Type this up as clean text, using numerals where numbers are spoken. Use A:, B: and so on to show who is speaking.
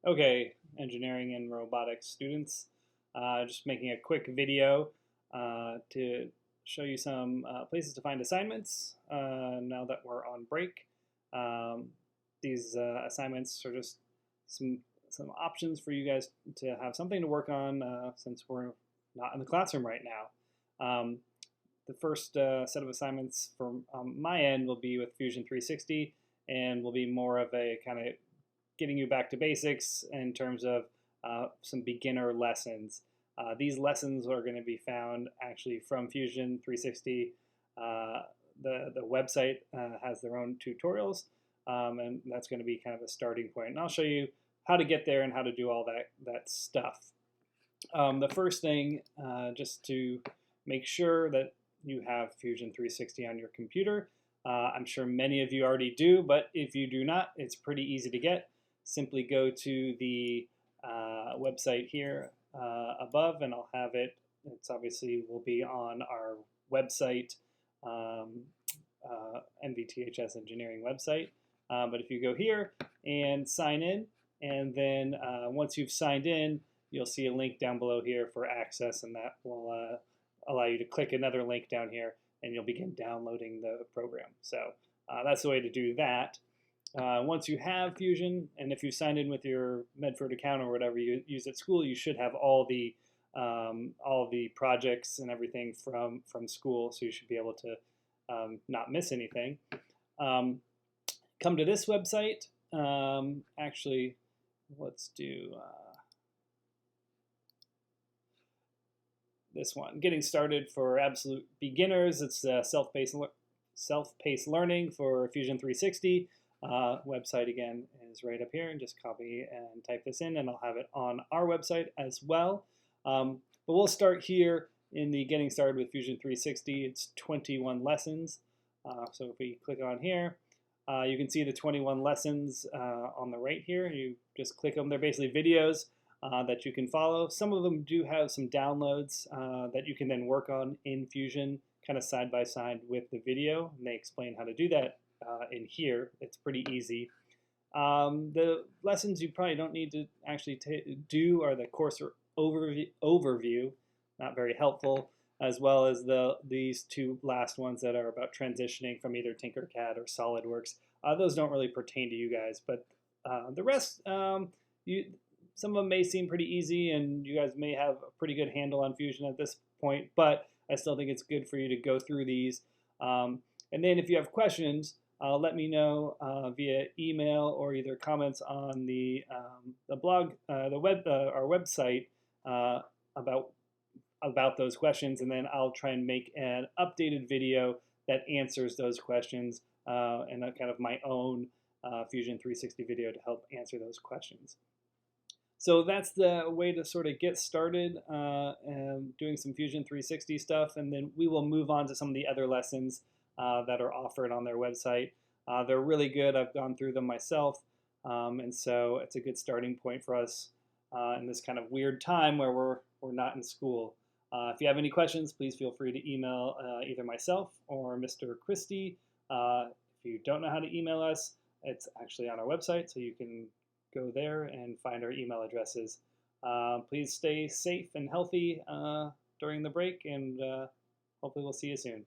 A: Okay, engineering and robotics students, just making a quick video to show you some places to find assignments now that we're on break. Um, these assignments are just some some options for you guys to have something to work on since we're not in the classroom right now. The first set of assignments from my end will be with Fusion 360 and will be more of a kind of getting you back to basics in terms of some beginner lessons. These lessons are going to be found actually from Fusion 360. The website has their own tutorials, and that's going to be kind of a starting point. And I'll show you how to get there and how to do all that stuff. The first thing, just to make sure that you have Fusion 360 on your computer. I'm sure many of you already do, but if you do not, it's pretty easy to get. Simply go to the website here above, and I'll have it. It's obviously will be on our website, NVTHS Engineering website. But if you go here and sign in, and then once you've signed in, you'll see a link down below here for access, and that will allow you to click another link down here, and you'll begin downloading the program. So that's the way to do that. Once you have Fusion, and if you signed in with your Medford account or whatever you use at school, you should have all the projects and everything from school, so you should be able to not miss anything. Come to this website. Actually, let's do this one. Getting started for absolute beginners. It's self-paced learning for Fusion 360. Website again is right up here, and just copy and type this in, and I'll have it on our website as well. But we'll start here in the Getting Started with Fusion 360. It's 21 lessons. So if we click on here, you can see the 21 lessons on the right here. You just click them. They're basically videos that you can follow. Some of them do have some downloads that you can then work on in Fusion, kind of side by side with the video, and they explain how to do that in here. It's pretty easy. The lessons you probably don't need to actually do are the course overview, not very helpful, as well as these two last ones that are about transitioning from either Tinkercad or SolidWorks. Those don't really pertain to you guys, but the rest, some of them may seem pretty easy, and you guys may have a pretty good handle on Fusion at this point, but I still think it's good for you to go through these. And then if you have questions, let me know via email or either comments on the blog, our website about those questions, and then I'll try and make an updated video that answers those questions and a kind of my own Fusion 360 video to help answer those questions. So that's the way to sort of get started and doing some Fusion 360 stuff, and then we will move on to some of the other lessons that are offered on their website. They're really good. I've gone through them myself, and so it's a good starting point for us in this kind of weird time where we're not in school. If you have any questions, please feel free to email either myself or Mr. Christie. If you don't know how to email us, it's actually on our website, so you can go there and find our email addresses. Please stay safe and healthy during the break, and hopefully we'll see you soon.